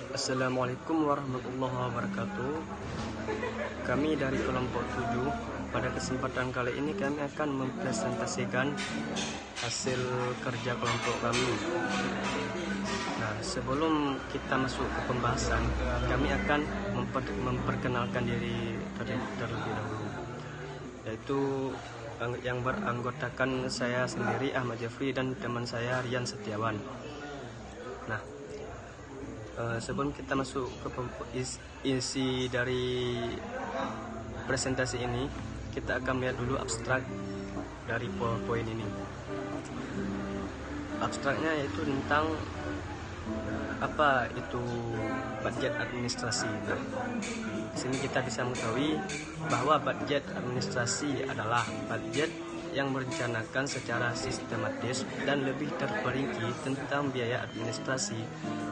Assalamualaikum warahmatullahi wabarakatuh. Kami dari kelompok 7. Pada kesempatan kali ini kami akan mempresentasikan hasil kerja kelompok kami. Nah, sebelum kita masuk ke pembahasan, kami akan memperkenalkan diri terlebih dahulu, yaitu yang beranggotakan saya sendiri Ahmad Jafri dan teman saya Rian Setiawan. Nah, sebelum kita masuk ke isi dari presentasi ini, kita akan lihat dulu abstrak dari poin ini. Abstraknya yaitu tentang apa itu budget administrasi. Nah, di sini kita bisa mengetahui bahwa budget administrasi adalah budget yang merencanakan secara sistematis dan lebih terperinci tentang biaya administrasi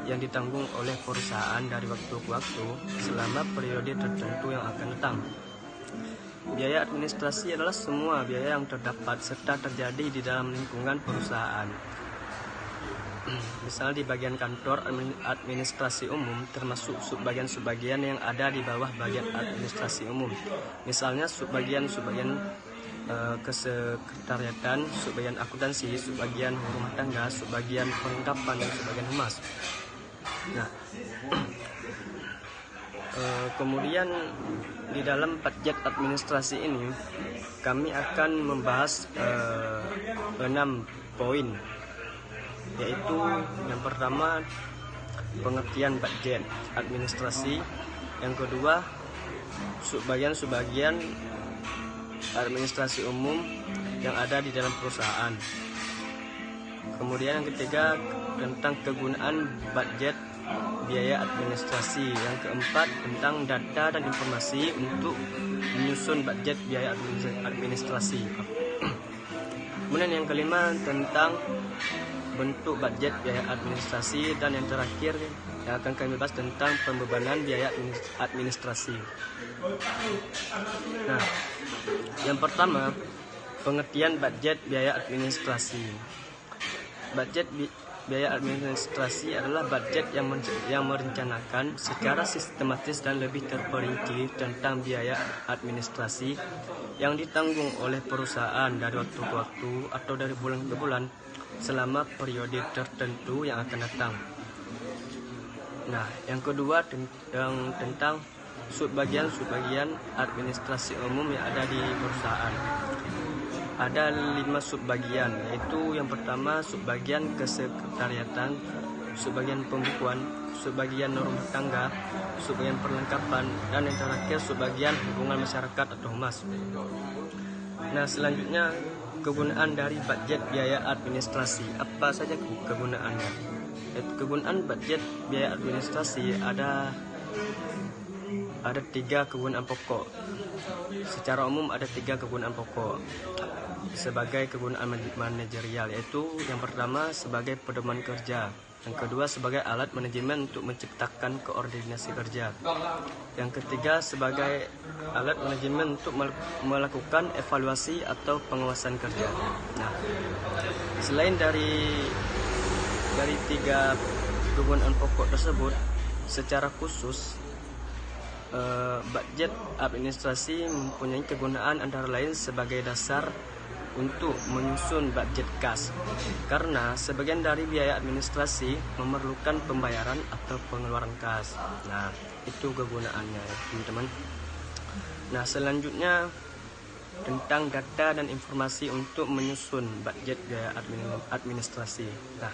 yang ditanggung oleh perusahaan dari waktu ke waktu selama periode tertentu yang akan datang. Biaya administrasi adalah semua biaya yang terdapat serta terjadi di dalam lingkungan perusahaan. Misal di bagian kantor administrasi umum termasuk subbagian-subbagian yang ada di bawah bagian administrasi umum. Misalnya subbagian kesekretariatan, subbagian akuntansi, subbagian rumah tangga, subbagian perlengkapan, dan subbagian humas. Nah, kemudian di dalam budget administrasi ini kami akan membahas 6 poin, yaitu yang pertama pengertian budget administrasi, yang kedua subbagian administrasi umum yang ada di dalam perusahaan, kemudian yang ketiga tentang kegunaan budget biaya administrasi, yang keempat tentang data dan informasi untuk menyusun budget biaya administrasi. Kemudian yang kelima tentang bentuk budget biaya administrasi, dan yang terakhir yang akan kami bahas tentang pembebanan biaya administrasi. Nah, yang pertama pengertian budget biaya administrasi. Budget biaya administrasi adalah budget yang merencanakan secara sistematis dan lebih terperinci tentang biaya administrasi yang ditanggung oleh perusahaan dari waktu ke waktu atau dari bulan ke bulan selama periode tertentu yang akan datang. Nah, yang kedua tentang subbagian administrasi umum yang ada di perusahaan. Ada 5 subbagian, yaitu yang pertama subbagian kesekretariatan, subbagian pembukuan, subbagian rumah tangga, subbagian perlengkapan, dan yang terakhir subbagian hubungan masyarakat atau humas. Nah, selanjutnya kegunaan dari budget biaya administrasi. Apa saja kegunaannya? Kegunaan budget biaya administrasi ada 3 kegunaan pokok. Secara umum ada 3 kegunaan pokok sebagai kegunaan manajerial, yaitu yang pertama sebagai pedoman kerja, yang kedua sebagai alat manajemen untuk menciptakan koordinasi kerja, yang ketiga sebagai alat manajemen untuk melakukan evaluasi atau pengawasan kerja. Nah, selain dari 3 kegunaan pokok tersebut, secara khusus budget administrasi mempunyai kegunaan antara lain sebagai dasar untuk menyusun budget kas, karena sebagian dari biaya administrasi memerlukan pembayaran atau pengeluaran kas. Nah, itu kegunaannya, teman-teman. Nah, selanjutnya tentang data dan informasi untuk menyusun budget biaya administrasi. Nah,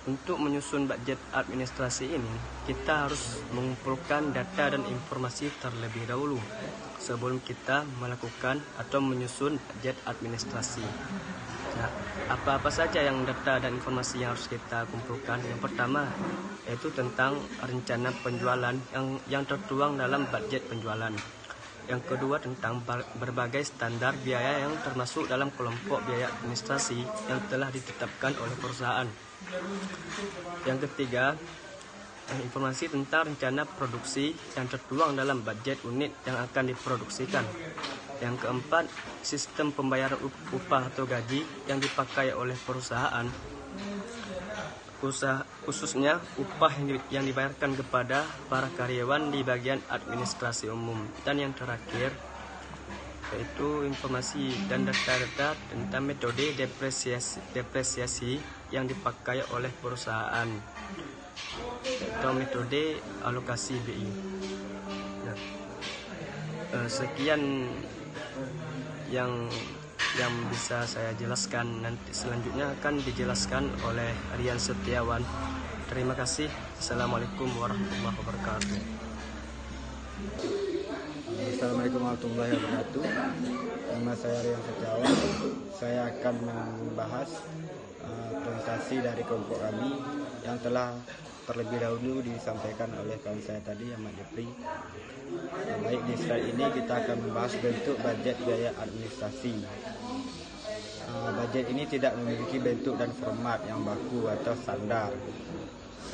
untuk menyusun budget administrasi ini, kita harus mengumpulkan data dan informasi terlebih dahulu sebelum kita melakukan atau menyusun budget administrasi. Nah, apa-apa saja yang data dan informasi yang harus kita kumpulkan? Yang pertama yaitu tentang rencana penjualan yang tertuang dalam budget penjualan. Yang kedua tentang berbagai standar biaya yang termasuk dalam kelompok biaya administrasi yang telah ditetapkan oleh perusahaan. Yang ketiga, informasi tentang rencana produksi yang tertuang dalam budget unit yang akan diproduksikan. Yang keempat, sistem pembayaran upah atau gaji yang dipakai oleh perusahaan. khususnya upah yang dibayarkan kepada para karyawan di bagian administrasi umum. Dan yang terakhir yaitu informasi dan data-data tentang metode depresiasi yang dipakai oleh perusahaan, yaitu metode alokasi BI. Nah, sekian yang bisa saya jelaskan. Nanti selanjutnya akan dijelaskan oleh Rian Setiawan. Terima kasih. Assalamualaikum warahmatullahi wabarakatuh. Assalamualaikum warahmatullahi wabarakatuh. Nama saya Rian Setiawan. Saya akan membahas presentasi dari kelompok kami yang telah terlebih dahulu disampaikan oleh kawan saya tadi, Ahmad Jepri. Baik, di slide ini kita akan membahas bentuk budget biaya administrasi. Budget ini tidak memiliki bentuk dan format yang baku atau standar,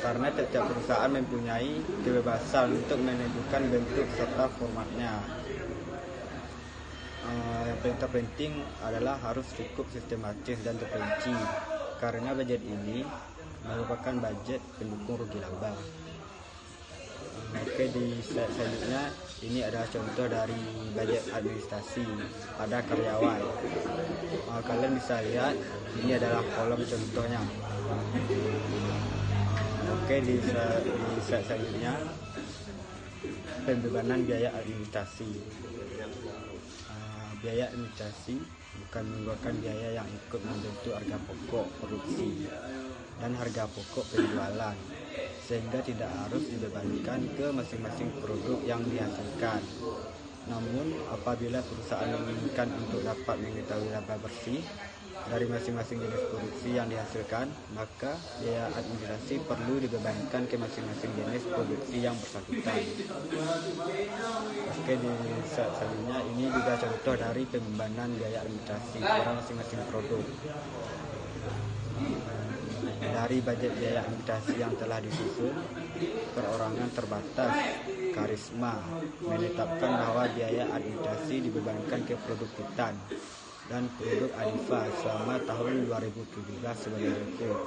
karena setiap perusahaan mempunyai kebebasan untuk menentukan bentuk serta formatnya. Yang paling terpenting adalah harus cukup sistematis dan terperinci, karena budget ini merupakan budget pendukung rugi laba. Oke, di slide selanjutnya ini adalah contoh dari budget administrasi pada karyawan. Kalian bisa lihat ini adalah kolom contohnya. Oke, di slide selanjutnya pembebanan biaya administrasi. Biaya administrasi bukan merupakan biaya yang ikut membentuk harga pokok produksi dan harga pokok penjualan, sehingga tidak harus dibebankan ke masing-masing produk yang dihasilkan. Namun apabila perusahaan menginginkan untuk dapat mengetahui laba bersih dari masing-masing jenis produksi yang dihasilkan, maka biaya administrasi perlu dibebankan ke masing-masing jenis produksi yang bersangkutan. Oke, di selanjutnya ini juga contoh dari pembebanan biaya administrasi pada masing-masing produk. Dari budget biaya administrasi yang telah disusun, perorangan terbatas Karisma menetapkan bahwa biaya administrasi dibebankan ke produk Titan dan produk Adifa selama tahun 2017 sebagai berikut.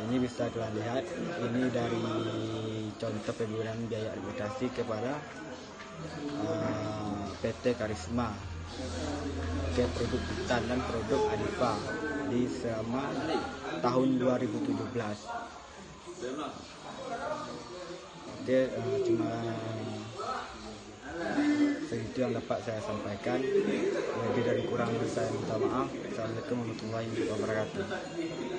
Ini bisa kalian lihat, ini dari contoh pembebanan biaya administrasi kepada PT Karisma ke produk Titan dan produk Adifa di selama tahun 2017. Oke, cuma segitu yang dapat saya sampaikan. Lebih dari kurang saya minta maaf. Assalamualaikum warahmatullahi wabarakatuh.